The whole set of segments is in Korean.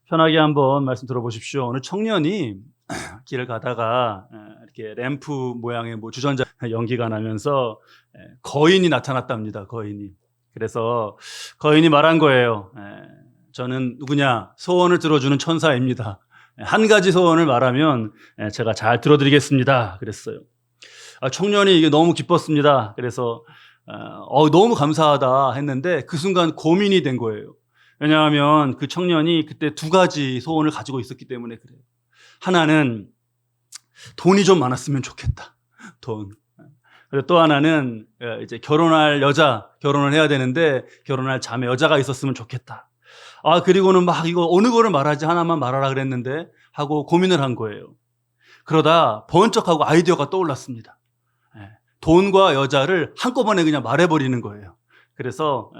편하게 한번 말씀 들어보십시오. 어느 청년이 길을 가다가 이렇게 램프 모양의 뭐 주전자 연기가 나면서 거인이 나타났답니다. 거인이. 그래서 거인이 말한 거예요. 저는 누구냐? 소원을 들어주는 천사입니다. 한 가지 소원을 말하면 제가 잘 들어드리겠습니다. 그랬어요. 청년이 이게 너무 기뻤습니다. 그래서 너무 감사하다 했는데 그 순간 고민이 된 거예요. 왜냐하면 그 청년이 그때 두 가지 소원을 가지고 있었기 때문에 그래요. 하나는 돈이 좀 많았으면 좋겠다. 돈. 그리고 또 하나는 이제 결혼을 해야 되는데 결혼할 자매 여자가 있었으면 좋겠다. 그리고는 막 이거 어느 거를 말하지 하나만 말하라 그랬는데 하고 고민을 한 거예요. 그러다 번쩍하고 아이디어가 떠올랐습니다. 돈과 여자를 한꺼번에 그냥 말해버리는 거예요. 그래서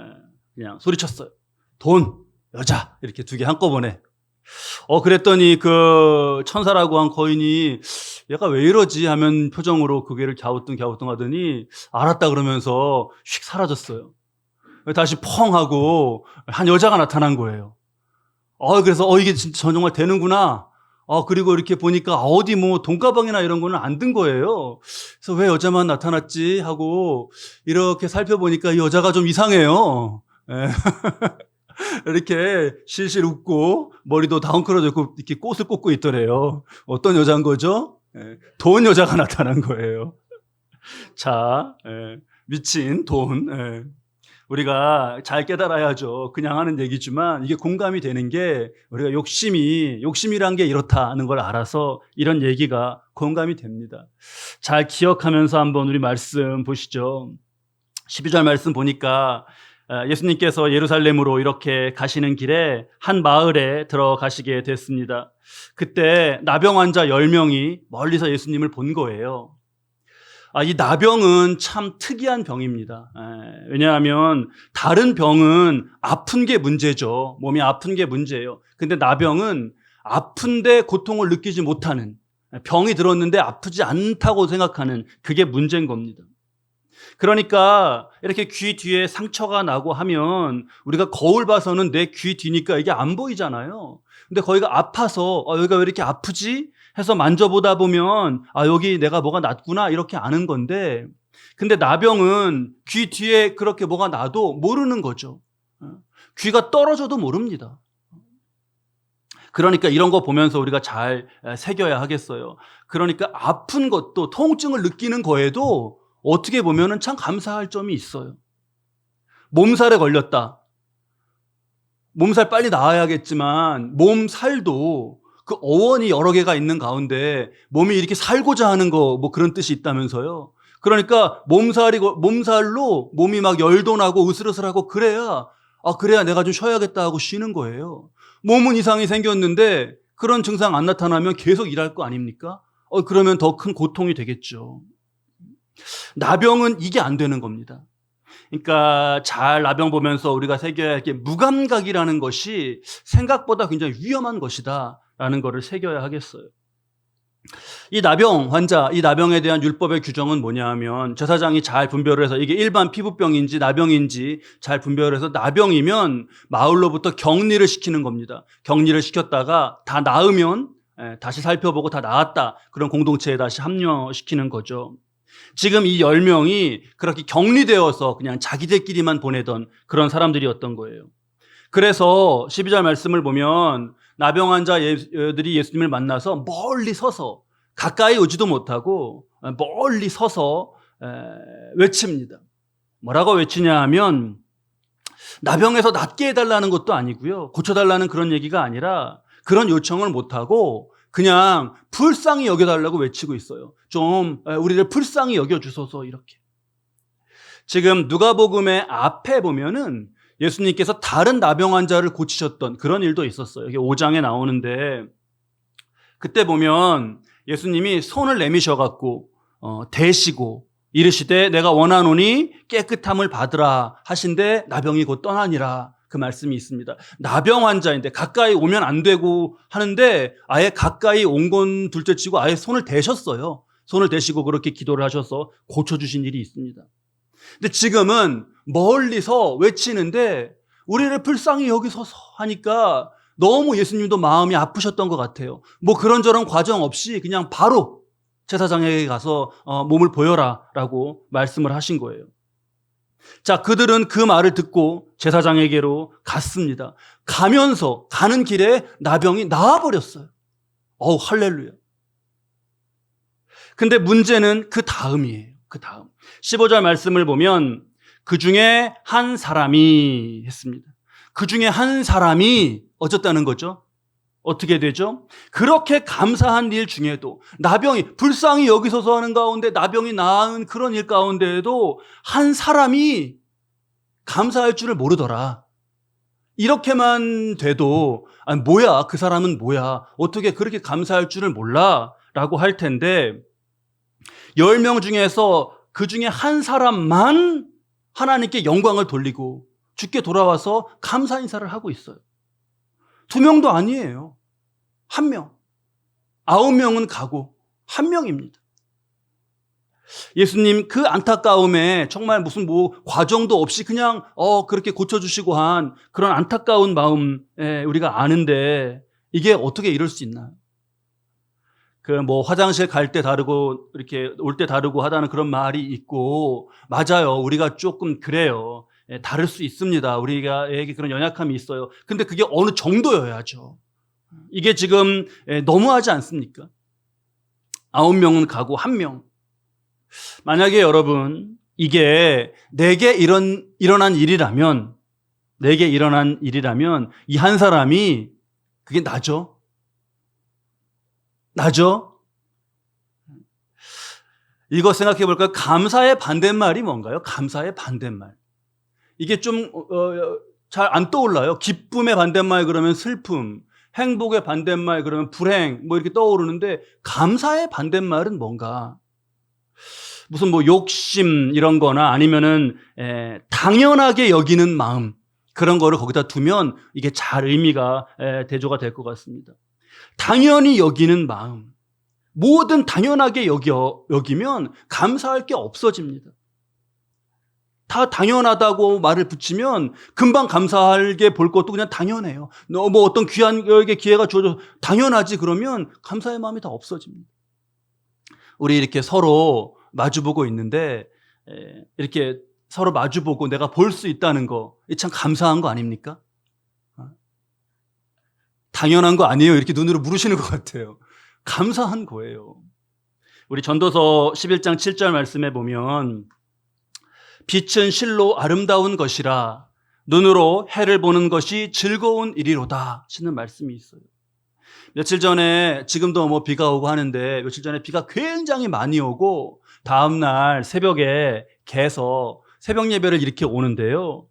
그냥 소리쳤어요. 돈, 여자 이렇게 두 개 한꺼번에. 그랬더니 그 천사라고 한 거인이 얘가 왜 이러지 하면 표정으로 고개를 갸우뚱 하더니 알았다 그러면서 휙 사라졌어요. 다시 펑 하고 한 여자가 나타난 거예요. 그래서 이게 진짜 정말 되는구나. 그리고 이렇게 보니까 어디 뭐 돈가방이나 이런 거는 안 든 거예요. 그래서 왜 여자만 나타났지 하고 이렇게 살펴보니까 이 여자가 좀 이상해요. 이렇게 실실 웃고 머리도 다운클어져 있고 이렇게 꽃을 꽂고 있더래요. 어떤 여자인 거죠? 돈 여자가 나타난 거예요. 자, 미친 돈. 우리가 잘 깨달아야죠. 그냥 하는 얘기지만 이게 공감이 되는 게 우리가 욕심이란 게 이렇다는 걸 알아서 이런 얘기가 공감이 됩니다. 잘 기억하면서 한번 우리 말씀 보시죠. 12절 말씀 보니까 예수님께서 예루살렘으로 이렇게 가시는 길에 한 마을에 들어가시게 됐습니다. 그때 나병 환자 10명이 멀리서 예수님을 본 거예요. 이 나병은 참 특이한 병입니다. 왜냐하면 다른 병은 아픈 게 문제죠. 몸이 아픈 게 문제예요. 근데 나병은 아픈데 고통을 느끼지 못하는, 병이 들었는데 아프지 않다고 생각하는 그게 문제인 겁니다. 그러니까 이렇게 귀 뒤에 상처가 나고 하면 우리가 거울 봐서는 내 귀 뒤니까 이게 안 보이잖아요. 근데 거기가 아파서 여기가 왜 이렇게 아프지? 해서 만져보다 보면 여기 내가 뭐가 났구나 이렇게 아는 건데, 근데 나병은 귀 뒤에 그렇게 뭐가 나도 모르는 거죠. 귀가 떨어져도 모릅니다. 그러니까 이런 거 보면서 우리가 잘 새겨야 하겠어요. 그러니까 아픈 것도, 통증을 느끼는 거에도 어떻게 보면은 참 감사할 점이 있어요. 몸살에 걸렸다. 몸살 빨리 나아야겠지만 몸살도 그 어원이 여러 개가 있는 가운데 몸이 이렇게 살고자 하는 거 뭐 그런 뜻이 있다면서요. 그러니까 몸살로 몸이 막 열도 나고 으슬으슬하고 그래야 내가 좀 쉬어야겠다 하고 쉬는 거예요. 몸은 이상이 생겼는데 그런 증상 안 나타나면 계속 일할 거 아닙니까? 그러면 더 큰 고통이 되겠죠. 나병은 이게 안 되는 겁니다. 그러니까 잘 나병 보면서 우리가 새겨야 할 게 무감각이라는 것이 생각보다 굉장히 위험한 것이다라는 것을 새겨야 하겠어요. 이 나병 환자, 이 나병에 대한 율법의 규정은 뭐냐 하면 제사장이 잘 분별을 해서 이게 일반 피부병인지 나병인지 잘 분별을 해서 나병이면 마을로부터 격리를 시키는 겁니다. 격리를 시켰다가 다 나으면 다시 살펴보고 다 나았다. 그런 공동체에 다시 합류시키는 거죠. 지금 이 10명이 그렇게 격리되어서 그냥 자기들끼리만 보내던 그런 사람들이었던 거예요. 그래서 12절 말씀을 보면 나병 환자들이 예수님을 만나서 멀리 서서, 가까이 오지도 못하고 멀리 서서 외칩니다. 뭐라고 외치냐 하면 나병에서 낫게 해달라는 것도 아니고요, 고쳐달라는 그런 얘기가 아니라 그런 요청을 못하고 그냥 불쌍히 여겨달라고 외치고 있어요. 좀 우리를 불쌍히 여겨주소서. 이렇게. 지금 누가복음의 앞에 보면은 예수님께서 다른 나병 환자를 고치셨던 그런 일도 있었어요. 이게 5장에 나오는데, 그때 보면 예수님이 손을 내미셔갖고 대시고 이르시되 내가 원하노니 깨끗함을 받으라 하신데 나병이 곧 떠나니라. 그 말씀이 있습니다. 나병 환자인데 가까이 오면 안 되고 하는데 아예 가까이 온 건 둘째치고 아예 손을 대셨어요. 손을 대시고 그렇게 기도를 하셔서 고쳐주신 일이 있습니다. 근데 지금은 멀리서 외치는데 우리를 불쌍히 여기서서 하니까 너무 예수님도 마음이 아프셨던 것 같아요. 뭐 그런저런 과정 없이 그냥 바로 제사장에게 가서 몸을 보여라 라고 말씀을 하신 거예요. 자, 그들은 그 말을 듣고 제사장에게로 갔습니다. 가면서 가는 길에 나병이 나아버렸어요. 할렐루야. 근데 문제는 그 다음이에요. 그 다음. 15절 말씀을 보면 그 중에 한 사람이 했습니다. 그 중에 한 사람이 어쨌다는 거죠? 어떻게 되죠? 그렇게 감사한 일 중에도 나병이 불쌍히 여기 서서 하는 가운데 나병이 나은 그런 일 가운데에도 한 사람이 감사할 줄을 모르더라. 이렇게만 돼도 뭐야 그 사람은 뭐야 어떻게 그렇게 감사할 줄을 몰라 라고 할 텐데 10명 중에서 그 중에 한 사람만 하나님께 영광을 돌리고 주께 돌아와서 감사 인사를 하고 있어요. 2명도 아니에요. 1명. 9명은 가고 1명입니다. 예수님 그 안타까움에 정말 무슨 과정도 없이 그냥 그렇게 고쳐주시고 한 그런 안타까운 마음 우리가 아는데 이게 어떻게 이럴 수 있나요? 화장실 갈 때 다르고 이렇게 올 때 다르고 하다는 그런 말이 있고 맞아요. 우리가 조금 그래요. 다를 수 있습니다. 우리가에게 그런 연약함이 있어요. 근데 그게 어느 정도여야죠. 이게 지금 너무하지 않습니까? 9명은 가고 1명. 만약에 여러분 이게 내게 일어난 일이라면 이 한 사람이 그게 나죠? 이거 생각해 볼까요? 감사의 반대말이 뭔가요? 감사의 반대말. 이게 좀 잘 안 떠올라요. 기쁨의 반대말 그러면 슬픔, 행복의 반대말 그러면 불행 이렇게 떠오르는데 감사의 반대말은 뭔가? 무슨 욕심 이런 거나 아니면은 당연하게 여기는 마음 그런 거를 거기다 두면 이게 잘 의미가 대조가 될 것 같습니다. 당연히 여기는 마음. 뭐든 당연하게 여기면 감사할 게 없어집니다. 다 당연하다고 말을 붙이면 금방 감사하게 볼 것도 그냥 당연해요. 어떤 귀한 기회가 주어져 당연하지 그러면 감사의 마음이 다 없어집니다. 우리 이렇게 서로 마주보고 있는데 이렇게 서로 마주보고 내가 볼 수 있다는 거 참 감사한 거 아닙니까? 당연한 거 아니에요? 이렇게 눈으로 물으시는 것 같아요. 감사한 거예요. 우리 전도서 11장 7절 말씀에 보면 빛은 실로 아름다운 것이라 눈으로 해를 보는 것이 즐거운 일이로다 하시는 말씀이 있어요. 며칠 전에 지금도 비가 오고 하는데 며칠 전에 비가 굉장히 많이 오고 다음날 새벽에 개서 새벽 예배를 이렇게 오는데요.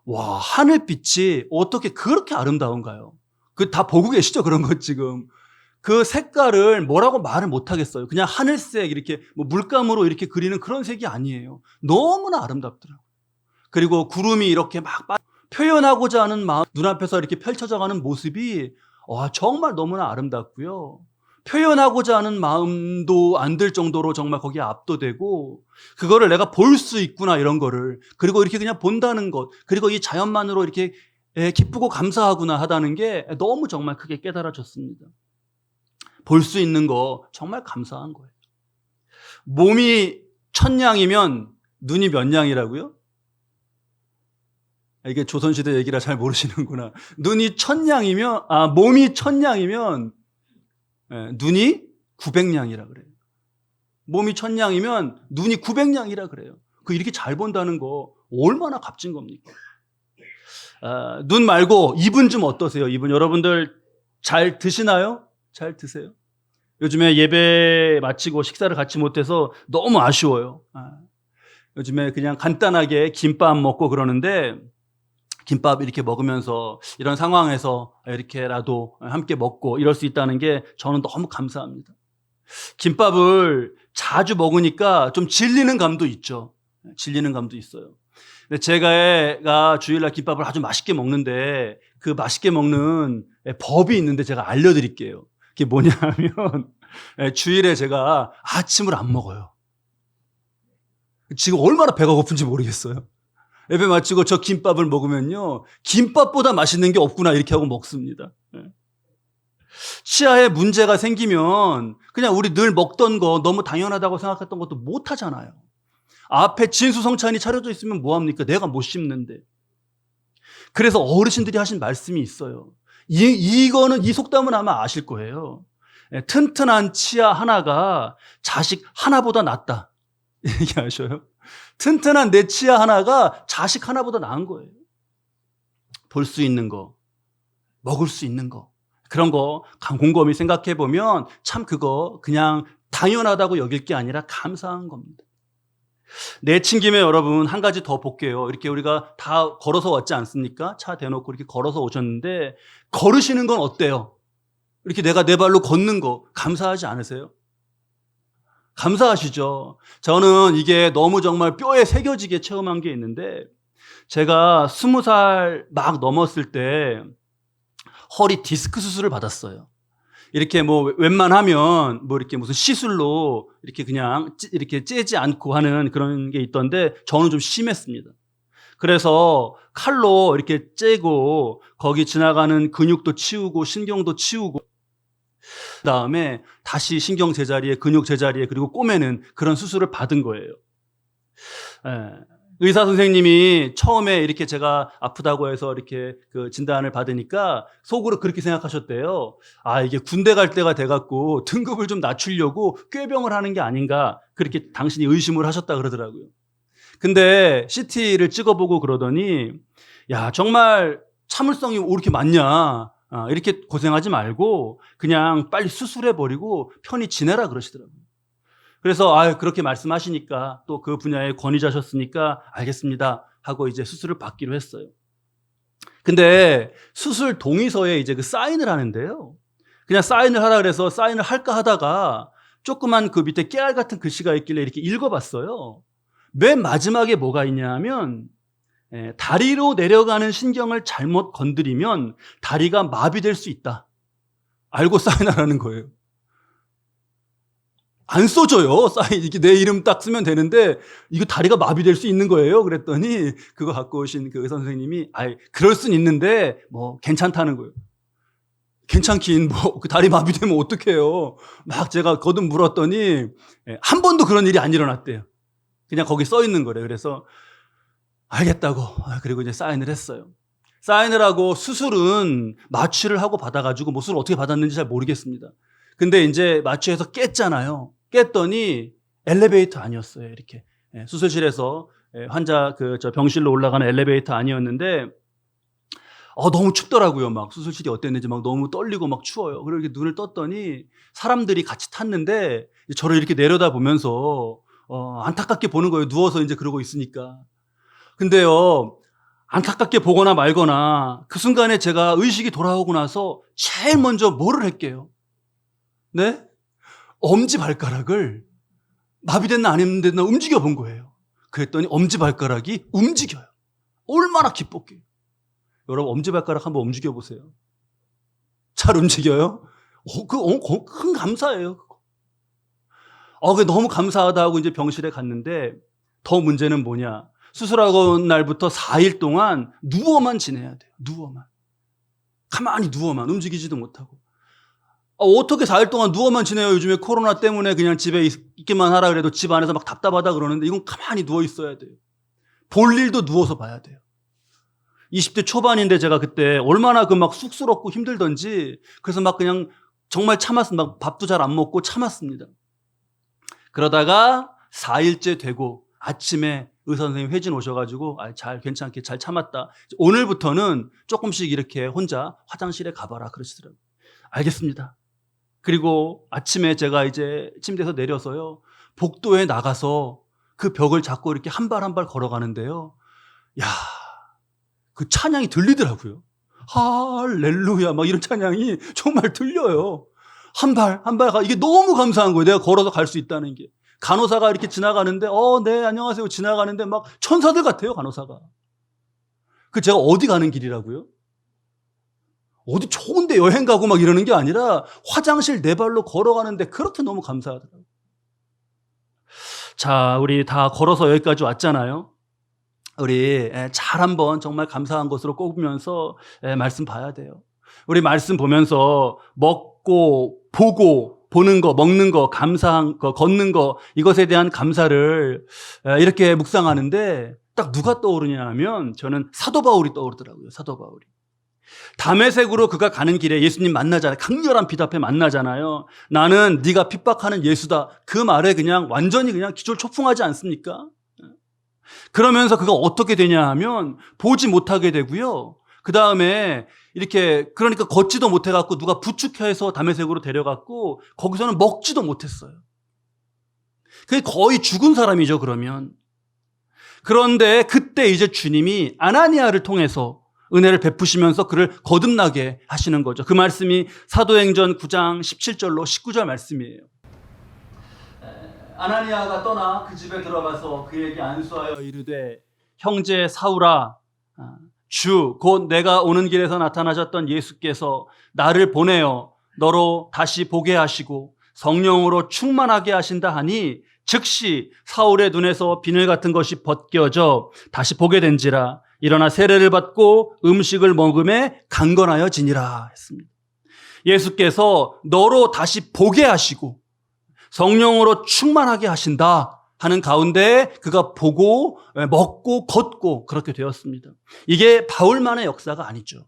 와, 하늘빛이 어떻게 그렇게 아름다운가요? 다 보고 계시죠? 그런 것 지금. 그 색깔을 뭐라고 말을 못 하겠어요. 그냥 하늘색 이렇게 물감으로 이렇게 그리는 그런 색이 아니에요. 너무나 아름답더라고요. 그리고 구름이 이렇게 표현하고자 하는 마음 눈앞에서 이렇게 펼쳐져가는 모습이 정말 너무나 아름답고요. 표현하고자 하는 마음도 안 들 정도로 정말 거기에 압도되고 그거를 내가 볼 수 있구나 이런 거를 그리고 이렇게 그냥 본다는 것 그리고 이 자연만으로 이렇게 기쁘고 감사하구나 하다는 게 너무 정말 크게 깨달아졌습니다. 볼 수 있는 거 정말 감사한 거예요. 몸이 1000냥이면 눈이 몇 냥이라고요? 이게 조선시대 얘기라 잘 모르시는구나. 몸이 1000냥이면 눈이 900냥이라 그래요. 몸이 1000냥이면 눈이 900냥이라 그래요. 이렇게 잘 본다는 거 얼마나 값진 겁니까? 눈 말고 입은 좀 어떠세요? 입은 여러분들 잘 드시나요? 잘 드세요? 요즘에 예배 마치고 식사를 같이 못해서 너무 아쉬워요. 요즘에 그냥 간단하게 김밥 먹고 그러는데 김밥 이렇게 먹으면서 이런 상황에서 이렇게라도 함께 먹고 이럴 수 있다는 게 저는 너무 감사합니다. 김밥을 자주 먹으니까 좀 질리는 감도 있죠. 질리는 감도 있어요. 근데 제가 주일날 김밥을 아주 맛있게 먹는데 그 맛있게 먹는 법이 있는데 제가 알려드릴게요. 그게 뭐냐면 주일에 제가 아침을 안 먹어요. 지금 얼마나 배가 고픈지 모르겠어요. 예배 마치고 저 김밥을 먹으면요, 김밥보다 맛있는 게 없구나 이렇게 하고 먹습니다. 치아에 문제가 생기면 그냥 우리 늘 먹던 거, 너무 당연하다고 생각했던 것도 못 하잖아요. 앞에 진수성찬이 차려져 있으면 뭐합니까? 내가 못 씹는데. 그래서 어르신들이 하신 말씀이 있어요. 이거는, 이 속담은 아마 아실 거예요. 튼튼한 치아 하나가 자식 하나보다 낫다. 얘기하셔요. 튼튼한 내 치아 하나가 자식 하나보다 나은 거예요. 볼 수 있는 거, 먹을 수 있는 거, 그런 거 곰곰이 생각해 보면 참 그거 그냥 당연하다고 여길 게 아니라 감사한 겁니다. 내친 김에 여러분 한 가지 더 볼게요. 이렇게 우리가 다 걸어서 왔지 않습니까? 차 대놓고 이렇게 걸어서 오셨는데 걸으시는 건 어때요? 이렇게 내가 내 발로 걷는 거 감사하지 않으세요? 감사하시죠? 저는 이게 너무 정말 뼈에 새겨지게 체험한 게 있는데, 제가 20살 막 넘었을 때 허리 디스크 수술을 받았어요. 이렇게 뭐 웬만하면 뭐 이렇게 무슨 시술로 이렇게 그냥 이렇게 째지 않고 하는 그런 게 있던데 저는 좀 심했습니다. 그래서 칼로 이렇게 째고 거기 지나가는 근육도 치우고 신경도 치우고 그다음에 다시 신경 제자리에 근육 제자리에 그리고 꼬매는 그런 수술을 받은 거예요. 의사 선생님이 처음에 이렇게 제가 아프다고 해서 이렇게 그 진단을 받으니까 속으로 그렇게 생각하셨대요. 아, 이게 군대 갈 때가 돼갖고 등급을 좀 낮추려고 꾀병을 하는 게 아닌가, 그렇게 당신이 의심을 하셨다 그러더라고요. 근데 CT를 찍어보고 그러더니, 야, 정말 참을성이 왜 이렇게 많냐, 이렇게 고생하지 말고 그냥 빨리 수술해버리고 편히 지내라 그러시더라고요. 그래서 그렇게 말씀하시니까 또 그 분야의 권위자셨으니까 알겠습니다 하고 이제 수술을 받기로 했어요. 근데 수술 동의서에 이제 그 사인을 하는데요, 그냥 사인을 하라 그래서 사인을 할까 하다가 조그만 그 밑에 깨알 같은 글씨가 있길래 이렇게 읽어봤어요. 맨 마지막에 뭐가 있냐면 다리로 내려가는 신경을 잘못 건드리면 다리가 마비될 수 있다. 알고 사인하라는 거예요. 안 써줘요. 사인, 이게 내 이름 딱 쓰면 되는데 이거 다리가 마비될 수 있는 거예요. 그랬더니 그거 갖고 오신 그 의사 선생님이 그럴 순 있는데 뭐 괜찮다는 거예요. 괜찮긴 뭐 그 다리 마비되면 어떡해요. 막 제가 거듭 물었더니 한 번도 그런 일이 안 일어났대요. 그냥 거기 써 있는 거래요. 그래서 알겠다고 그리고 이제 사인을 했어요. 사인을 하고 수술은 마취를 하고 받아가지고 뭐 수술을 어떻게 받았는지 잘 모르겠습니다. 근데 이제 마취해서 깼잖아요. 깼더니 엘리베이터 아니었어요. 이렇게 수술실에서 환자 저 병실로 올라가는 엘리베이터 아니었는데 너무 춥더라고요. 막 수술실이 어땠는지 막 너무 떨리고 막 추워요. 그리고 이렇게 눈을 떴더니 사람들이 같이 탔는데 저를 이렇게 내려다 보면서 안타깝게 보는 거예요. 누워서 이제 그러고 있으니까. 근데요, 안타깝게 보거나 말거나 그 순간에 제가 의식이 돌아오고 나서 제일 먼저 뭐를 할게요? 네? 엄지발가락을 마비됐나 안 했나 움직여 본 거예요. 그랬더니 엄지발가락이 움직여요. 얼마나 기뻤게요. 여러분 엄지발가락 한번 움직여 보세요. 잘 움직여요? 큰 감사예요. 그게 너무 감사하다 하고 이제 병실에 갔는데 더 문제는 뭐냐? 수술하고 날부터 4일 동안 누워만 지내야 돼요. 누워만. 가만히 누워만, 움직이지도 못하고. 어떻게 4일 동안 누워만 지내요? 요즘에 코로나 때문에 그냥 집에 있기만 하라 그래도 집 안에서 막 답답하다 그러는데 이건 가만히 누워 있어야 돼요. 볼 일도 누워서 봐야 돼요. 20대 초반인데 제가 그때 얼마나 막 쑥스럽고 힘들던지, 그래서 막 그냥 정말 참았습니다. 막 밥도 잘 안 먹고 참았습니다. 그러다가 4일째 되고 아침에 의사 선생님 회진 오셔가지고 괜찮게 잘 참았다. 오늘부터는 조금씩 이렇게 혼자 화장실에 가봐라 그러시더라고요. 알겠습니다. 그리고 아침에 제가 이제 침대에서 내려서요, 복도에 나가서 그 벽을 잡고 이렇게 한 발 한 발 걸어가는데요, 야, 그 찬양이 들리더라고요. 할렐루야 막 이런 찬양이 정말 들려요. 한 발 한 발 이게 너무 감사한 거예요. 내가 걸어서 갈 수 있다는 게. 간호사가 이렇게 지나가는데 네, 안녕하세요 지나가는데 막 천사들 같아요, 간호사가. 그 제가 어디 가는 길이라고요? 어디 좋은데 여행 가고 막 이러는 게 아니라 화장실 네 발로 걸어가는데 그렇게 너무 감사하더라고요. 자, 우리 다 걸어서 여기까지 왔잖아요. 우리 잘 한번 정말 감사한 것으로 꼽으면서 말씀 봐야 돼요. 우리 말씀 보면서 먹고 보고 보는 거, 먹는 거, 감사한 거, 걷는 거, 이것에 대한 감사를 이렇게 묵상하는데 딱 누가 떠오르냐 하면 저는 사도 바울이 떠오르더라고요. 사도 바울이. 다메섹으로 그가 가는 길에 예수님 만나잖아요. 강렬한 빛 앞에 만나잖아요. 나는 네가 핍박하는 예수다. 그 말에 그냥 완전히 그냥 기절초풍하지 않습니까? 그러면서 그가 어떻게 되냐 하면 보지 못하게 되고요. 그 다음에 이렇게 그러니까 걷지도 못해갖고 누가 부축해서 다메섹으로 데려갔고 거기서는 먹지도 못했어요. 그게 거의 죽은 사람이죠, 그러면. 그런데 그때 이제 주님이 아나니아를 통해서 은혜를 베푸시면서 그를 거듭나게 하시는 거죠. 그 말씀이 사도행전 9장 17절로 19절 말씀이에요. 아나니아가 떠나 그 집에 들어가서 그에게 안수하여 이르되 형제 사울아, 주 곧 내가 오는 길에서 나타나셨던 예수께서 나를 보내어 너로 다시 보게 하시고 성령으로 충만하게 하신다 하니 즉시 사울의 눈에서 비늘 같은 것이 벗겨져 다시 보게 된지라. 일어나 세례를 받고 음식을 먹음에 강건하여지니라 했습니다. 예수께서 너로 다시 보게 하시고 성령으로 충만하게 하신다 하는 가운데 그가 보고 먹고 걷고 그렇게 되었습니다. 이게 바울만의 역사가 아니죠.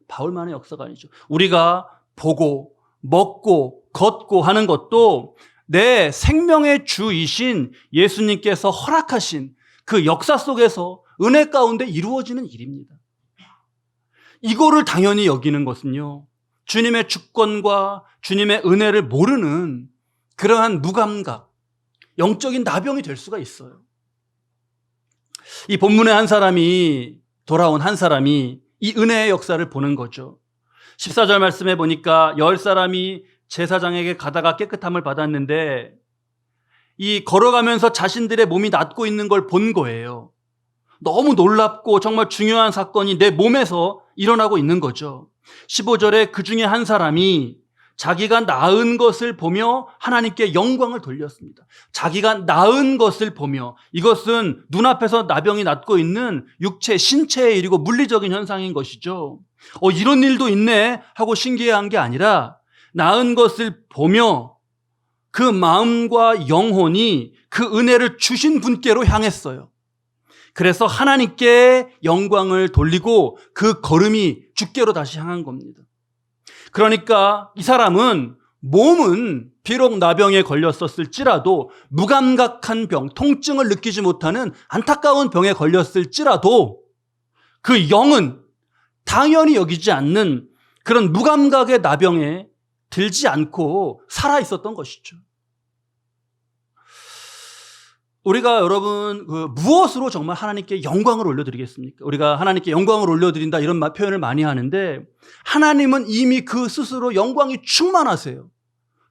바울만의 역사가 아니죠. 우리가 보고 먹고 걷고 하는 것도 내 생명의 주이신 예수님께서 허락하신 그 역사 속에서 은혜 가운데 이루어지는 일입니다. 이거를 당연히 여기는 것은요, 주님의 주권과 주님의 은혜를 모르는 그러한 무감각, 영적인 나병이 될 수가 있어요. 이 본문의 돌아온 한 사람이 이 은혜의 역사를 보는 거죠. 14절 말씀해 보니까 10사람이 제사장에게 가다가 깨끗함을 받았는데 이 걸어가면서 자신들의 몸이 낫고 있는 걸 본 거예요. 너무 놀랍고 정말 중요한 사건이 내 몸에서 일어나고 있는 거죠. 15절에 그 중에 한 사람이 자기가 나은 것을 보며 하나님께 영광을 돌렸습니다. 자기가 나은 것을 보며, 이것은 눈앞에서 나병이 낫고 있는 육체, 신체의 일이고 물리적인 현상인 것이죠. 이런 일도 있네 하고 신기해한 게 아니라 나은 것을 보며 그 마음과 영혼이 그 은혜를 주신 분께로 향했어요. 그래서 하나님께 영광을 돌리고 그 걸음이 주께로 다시 향한 겁니다. 그러니까 이 사람은 몸은 비록 나병에 걸렸었을지라도 무감각한 병, 통증을 느끼지 못하는 안타까운 병에 걸렸을지라도 그 영은 당연히 여기지 않는 그런 무감각의 나병에 들지 않고 살아 있었던 것이죠. 우리가 여러분 무엇으로 정말 하나님께 영광을 올려드리겠습니까? 우리가 하나님께 영광을 올려드린다 이런 표현을 많이 하는데 하나님은 이미 그 스스로 영광이 충만하세요.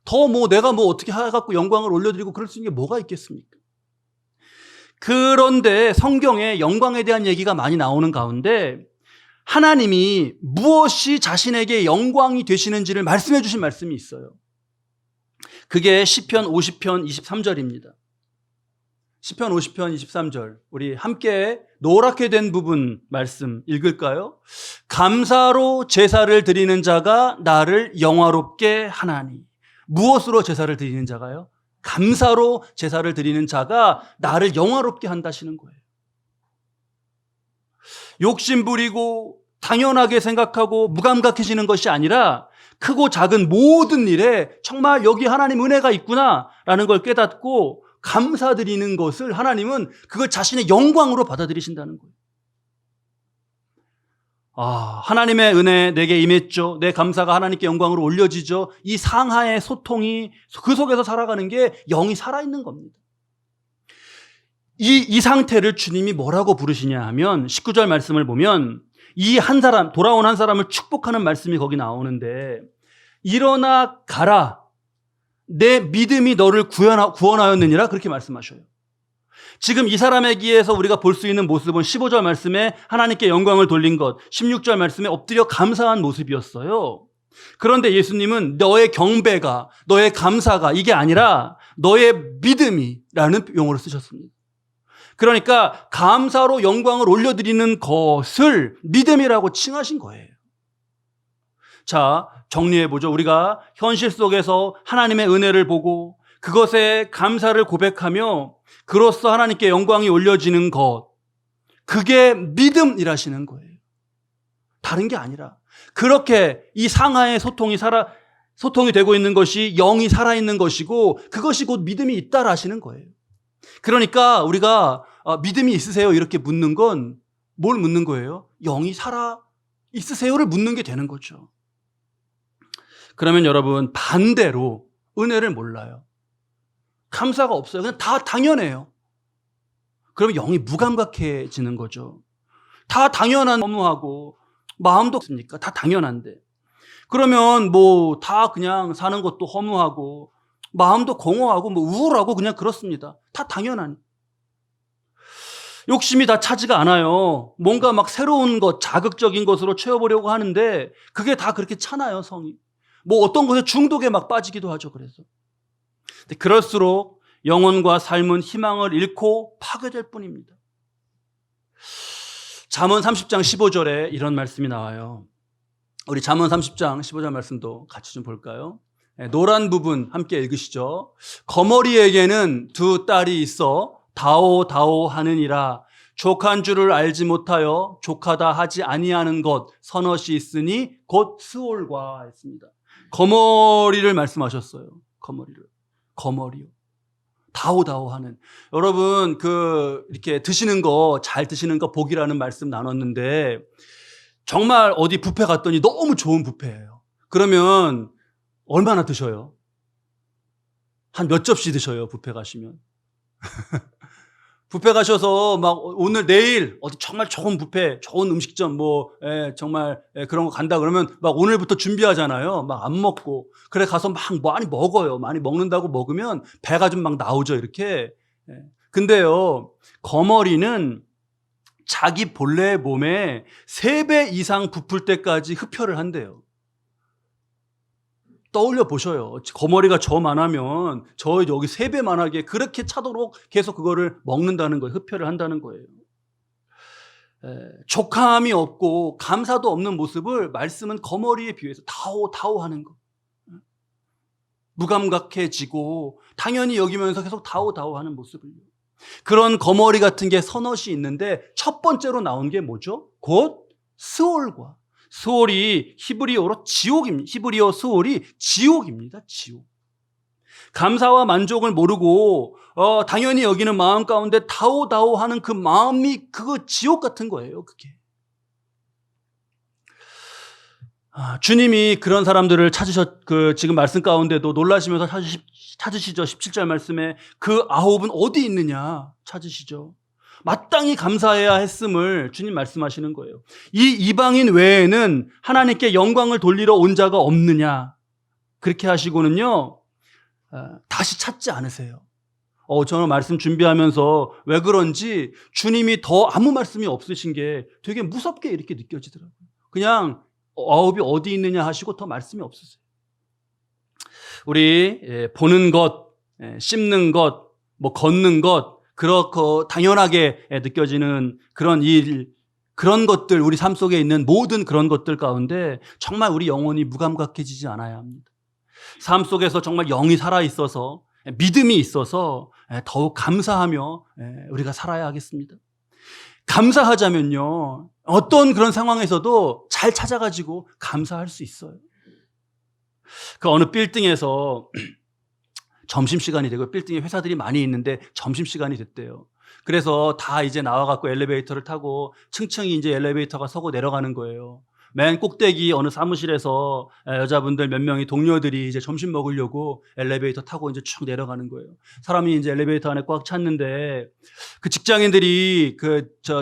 더 내가 어떻게 해갖고 영광을 올려드리고 그럴 수 있는 게 뭐가 있겠습니까? 그런데 성경에 영광에 대한 얘기가 많이 나오는 가운데 하나님이 무엇이 자신에게 영광이 되시는지를 말씀해 주신 말씀이 있어요. 그게 시편 50편 23절입니다. 시편 50편 23절 우리 함께 노랗게 된 부분 말씀 읽을까요? 감사로 제사를 드리는 자가 나를 영화롭게 하나니. 무엇으로 제사를 드리는 자가요? 감사로 제사를 드리는 자가 나를 영화롭게 한다시는 거예요. 욕심부리고 당연하게 생각하고 무감각해지는 것이 아니라 크고 작은 모든 일에 정말 여기 하나님 은혜가 있구나라는 걸 깨닫고 감사드리는 것을 하나님은 그걸 자신의 영광으로 받아들이신다는 거예요. 하나님의 은혜 내게 임했죠. 내 감사가 하나님께 영광으로 올려지죠. 이 상하의 소통이 그 속에서 살아가는 게 영이 살아있는 겁니다. 이 상태를 주님이 뭐라고 부르시냐 하면 19절 말씀을 보면 이 한 사람, 돌아온 한 사람을 축복하는 말씀이 거기 나오는데 일어나 가라. 내 믿음이 너를 구원하였느니라 그렇게 말씀하셔요. 지금 이 사람에게서 우리가 볼 수 있는 모습은 15절 말씀에 하나님께 영광을 돌린 것, 16절 말씀에 엎드려 감사한 모습이었어요. 그런데 예수님은 너의 경배가, 너의 감사가 이게 아니라 너의 믿음이라는 용어를 쓰셨습니다. 그러니까 감사로 영광을 올려드리는 것을 믿음이라고 칭하신 거예요. 자, 정리해보죠. 우리가 현실 속에서 하나님의 은혜를 보고 그것에 감사를 고백하며 그로써 하나님께 영광이 올려지는 것, 그게 믿음이라시는 거예요. 다른 게 아니라 그렇게 이 상하의 소통이 되고 있는 것이 영이 살아있는 것이고 그것이 곧 믿음이 있다라시는 거예요. 그러니까 우리가 믿음이 있으세요? 이렇게 묻는 건 뭘 묻는 거예요? 영이 살아 있으세요를 묻는 게 되는 거죠. 그러면 여러분 반대로 은혜를 몰라요. 감사가 없어요. 그냥 다 당연해요. 그러면 영이 무감각해지는 거죠. 다 당연한 허무하고 마음도 없습니까? 다 당연한데. 그러면 뭐 다 그냥 사는 것도 허무하고 마음도 공허하고 뭐 우울하고 그냥 그렇습니다. 다 당연하니. 욕심이 다 차지가 않아요. 뭔가 막 새로운 것, 자극적인 것으로 채워보려고 하는데 그게 다 그렇게 차나요, 성이. 뭐 어떤 것에 중독에 막 빠지기도 하죠. 그래서. 근데 그럴수록 영혼과 삶은 희망을 잃고 파괴될 뿐입니다. 잠언 30장 15절에 이런 말씀이 나와요. 우리 잠언 30장 15절 말씀도 같이 좀 볼까요? 노란 부분 함께 읽으시죠. 거머리에게는 두 딸이 있어 다오다오 하느니라. 족한 줄을 알지 못하여 족하다 하지 아니하는 것 서넛이 있으니 곧 스올과 했습니다. 거머리를 말씀하셨어요. 거머리요. 다오다오 하는. 여러분 이렇게 드시는 거 잘 드시는 거 복이라는 말씀 나눴는데 정말 어디 뷔페 갔더니 너무 좋은 뷔페예요. 그러면 얼마나 드셔요? 한 몇 접시 드셔요, 뷔페 가시면? 뷔페 가셔서 막 오늘 내일 어디 정말 좋은 뷔페, 좋은 음식점 정말 그런 거 간다 그러면 막 오늘부터 준비하잖아요. 막 안 먹고. 그래 가서 막 많이 먹어요. 많이 먹는다고 먹으면 배가 좀 막 나오죠, 이렇게. 근데요, 거머리는 자기 본래의 몸에 3배 이상 부풀 때까지 흡혈을 한대요. 떠올려 보셔요. 거머리가 저만하면 저 여기 3배만하게 그렇게 차도록 계속 그거를 먹는다는 거예요. 흡혈을 한다는 거예요. 족함이 없고 감사도 없는 모습을 말씀은 거머리에 비유해서 다오 하는 거. 무감각해지고 당연히 여기면서 계속 다오 하는 모습을요. 그런 거머리 같은 게 서넛이 있는데 첫 번째로 나온 게 뭐죠? 곧 스올과. 스올이 히브리어로 지옥입니다. 히브리어 스올이 지옥입니다. 지옥. 감사와 만족을 모르고 당연히 여기는 마음 가운데 다오 하는 그 마음이 그거 지옥 같은 거예요. 그게. 주님이 그런 사람들을 지금 말씀 가운데도 놀라시면서 찾으시죠. 17절 말씀에 그 9은 어디 있느냐 찾으시죠. 마땅히 감사해야 했음을 주님 말씀하시는 거예요. 이 이방인 외에는 하나님께 영광을 돌리러 온 자가 없느냐. 그렇게 하시고는요. 다시 찾지 않으세요. 저는 말씀 준비하면서 왜 그런지 주님이 더 아무 말씀이 없으신 게 되게 무섭게 이렇게 느껴지더라고요. 그냥 9이 어디 있느냐 하시고 더 말씀이 없으세요. 우리 보는 것, 씹는 것, 걷는 것, 그렇고 당연하게 느껴지는 그런 일, 그런 것들, 우리 삶 속에 있는 모든 그런 것들 가운데 정말 우리 영혼이 무감각해지지 않아야 합니다. 삶 속에서 정말 영이 살아있어서 믿음이 있어서 더욱 감사하며 우리가 살아야 하겠습니다. 감사하자면요, 어떤 그런 상황에서도 잘 찾아가지고 감사할 수 있어요. 그 어느 빌딩에서 점심시간이 되고 빌딩에 회사들이 많이 있는데 점심시간이 됐대요. 그래서 다 이제 나와갖고 엘리베이터를 타고 층층이 이제 엘리베이터가 서고 내려가는 거예요. 맨 꼭대기 어느 사무실에서 여자분들 몇 명이 동료들이 이제 점심 먹으려고 엘리베이터 타고 이제 쭉 내려가는 거예요. 사람이 이제 엘리베이터 안에 꽉 찼는데 그 직장인들이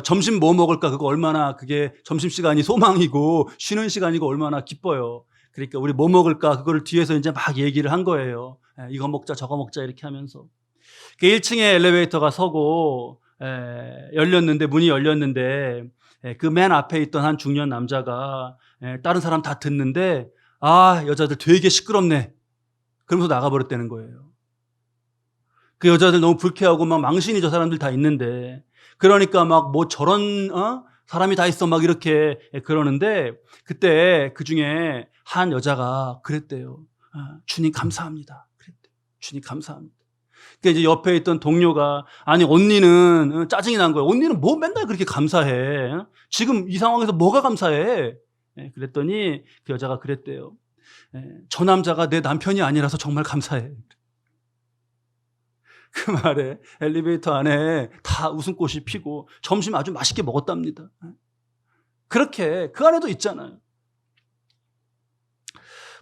점심 뭐 먹을까 그거 얼마나 그게 점심시간이 소망이고 쉬는 시간이고 얼마나 기뻐요. 그러니까 우리 뭐 먹을까 그거를 뒤에서 이제 막 얘기를 한 거예요. 이거 먹자 저거 먹자 이렇게 하면서. 그 1층에 엘리베이터가 서고 열렸는데 문이 열렸는데 그 맨 앞에 있던 한 중년 남자가 다른 사람 다 듣는데 아 여자들 되게 시끄럽네 그러면서 나가버렸다는 거예요. 그 여자들 너무 불쾌하고 막 망신이 저 사람들 다 있는데 그러니까 막 뭐 저런 사람이 다 있어 막 이렇게 그러는데 그때 그 중에 한 여자가 그랬대요. 주님 감사합니다. 그랬대요. 주님 감사합니다. 그러니까 이제 옆에 있던 동료가 아니 언니는 짜증이 난 거예요. 언니는 뭐 맨날 그렇게 감사해? 지금 이 상황에서 뭐가 감사해? 그랬더니 그 여자가 그랬대요. 저 남자가 내 남편이 아니라서 정말 감사해. 그 말에 엘리베이터 안에 다 웃음꽃이 피고 점심 아주 맛있게 먹었답니다. 그렇게 그 안에도 있잖아요.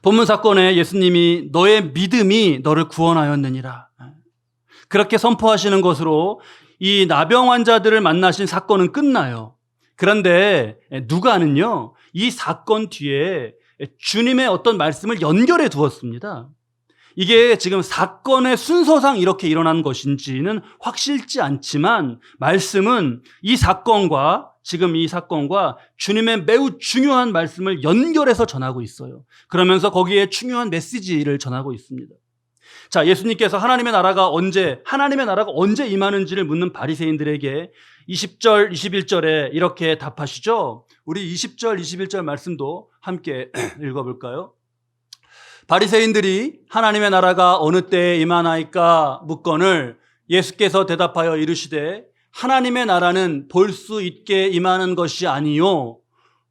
본문 사건에 예수님이 너의 믿음이 너를 구원하였느니라. 그렇게 선포하시는 것으로 이 나병 환자들을 만나신 사건은 끝나요. 그런데 누가는요, 이 사건 뒤에 주님의 어떤 말씀을 연결해 두었습니다. 이게 지금 사건의 순서상 이렇게 일어난 것인지는 확실치 않지만 말씀은 이 사건과 지금 이 사건과 주님의 매우 중요한 말씀을 연결해서 전하고 있어요. 그러면서 거기에 중요한 메시지를 전하고 있습니다. 자, 예수님께서 하나님의 나라가 언제 임하는지를 묻는 바리새인들에게 20절, 21절에 이렇게 답하시죠. 우리 20절, 21절 말씀도 함께 읽어볼까요? 바리새인들이 하나님의 나라가 어느 때에 임하나이까 묻거늘 예수께서 대답하여 이르시되 하나님의 나라는 볼 수 있게 임하는 것이 아니요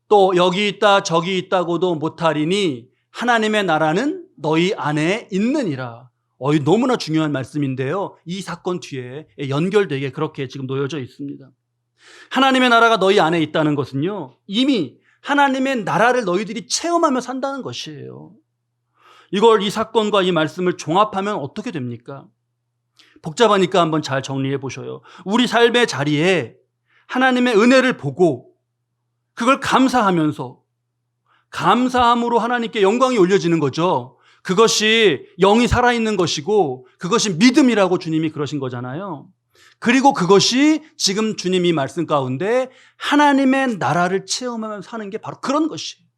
또 여기 있다 저기 있다고도 못하리니 하나님의 나라는 너희 안에 있느니라. 너무나 중요한 말씀인데요. 이 사건 뒤에 연결되게 그렇게 지금 놓여져 있습니다. 하나님의 나라가 너희 안에 있다는 것은요, 이미 하나님의 나라를 너희들이 체험하며 산다는 것이에요. 이걸 이 사건과 이 말씀을 종합하면 어떻게 됩니까? 복잡하니까 한번 잘 정리해 보셔요. 우리 삶의 자리에 하나님의 은혜를 보고 그걸 감사하면서 감사함으로 하나님께 영광이 올려지는 거죠. 그것이 영이 살아있는 것이고 그것이 믿음이라고 주님이 그러신 거잖아요. 그리고 그것이 지금 주님이 말씀 가운데 하나님의 나라를 체험하며 사는 게 바로 그런 것이에요.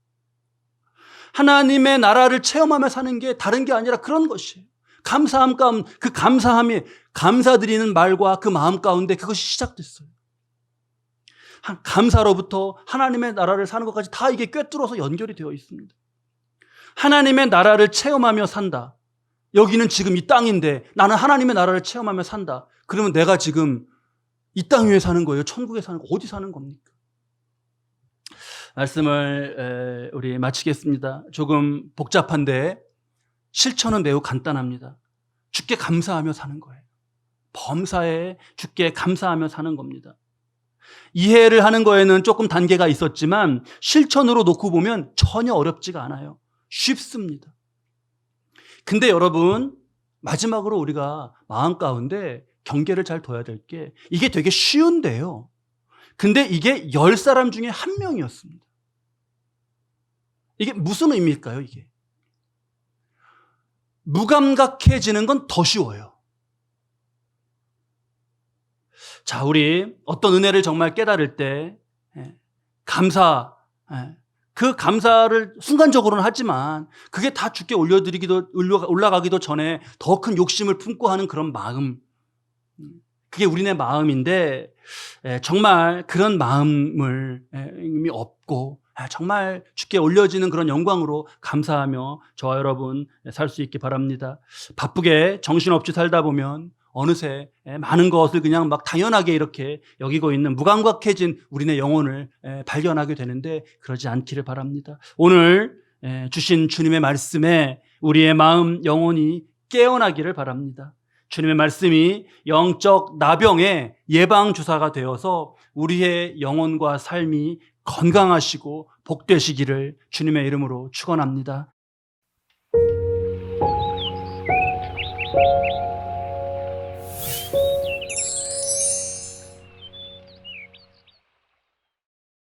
하나님의 나라를 체험하며 사는 게 다른 게 아니라 그런 것이에요. 감사함 가운데 그 감사함이 감사드리는 말과 그 마음 가운데 그것이 시작됐어요. 감사로부터 하나님의 나라를 사는 것까지 다 이게 꿰뚫어서 연결이 되어 있습니다. 하나님의 나라를 체험하며 산다. 여기는 지금 이 땅인데 나는 하나님의 나라를 체험하며 산다. 그러면 내가 지금 이 땅 위에 사는 거예요? 천국에 사는 거? 어디 사는 겁니까? 말씀을 우리 마치겠습니다. 조금 복잡한데 실천은 매우 간단합니다. 주께 감사하며 사는 거예요. 범사에 주께 감사하며 사는 겁니다. 이해를 하는 거에는 조금 단계가 있었지만 실천으로 놓고 보면 전혀 어렵지가 않아요. 쉽습니다. 근데 여러분, 마지막으로 우리가 마음 가운데 경계를 잘 둬야 될 게 이게 되게 쉬운데요. 근데 이게 10사람 중에 한 명이었습니다. 이게 무슨 의미일까요, 이게? 무감각해지는 건 더 쉬워요. 자, 우리 어떤 은혜를 정말 깨달을 때 그 감사를 순간적으로는 하지만 그게 다 주께 올라가기도 전에 더 큰 욕심을 품고 하는 그런 마음, 그게 우리네 마음인데 정말 그런 마음을 이미 없고 정말 주께 올려지는 그런 영광으로 감사하며 저와 여러분 살 수 있기 바랍니다. 바쁘게 정신없이 살다 보면 어느새 많은 것을 그냥 막 당연하게 이렇게 여기고 있는 무감각해진 우리네 영혼을 발견하게 되는데 그러지 않기를 바랍니다. 오늘 주신 주님의 말씀에 우리의 마음, 영혼이 깨어나기를 바랍니다. 주님의 말씀이 영적 나병의 예방주사가 되어서 우리의 영혼과 삶이 건강하시고 복되시기를 주님의 이름으로 축원합니다.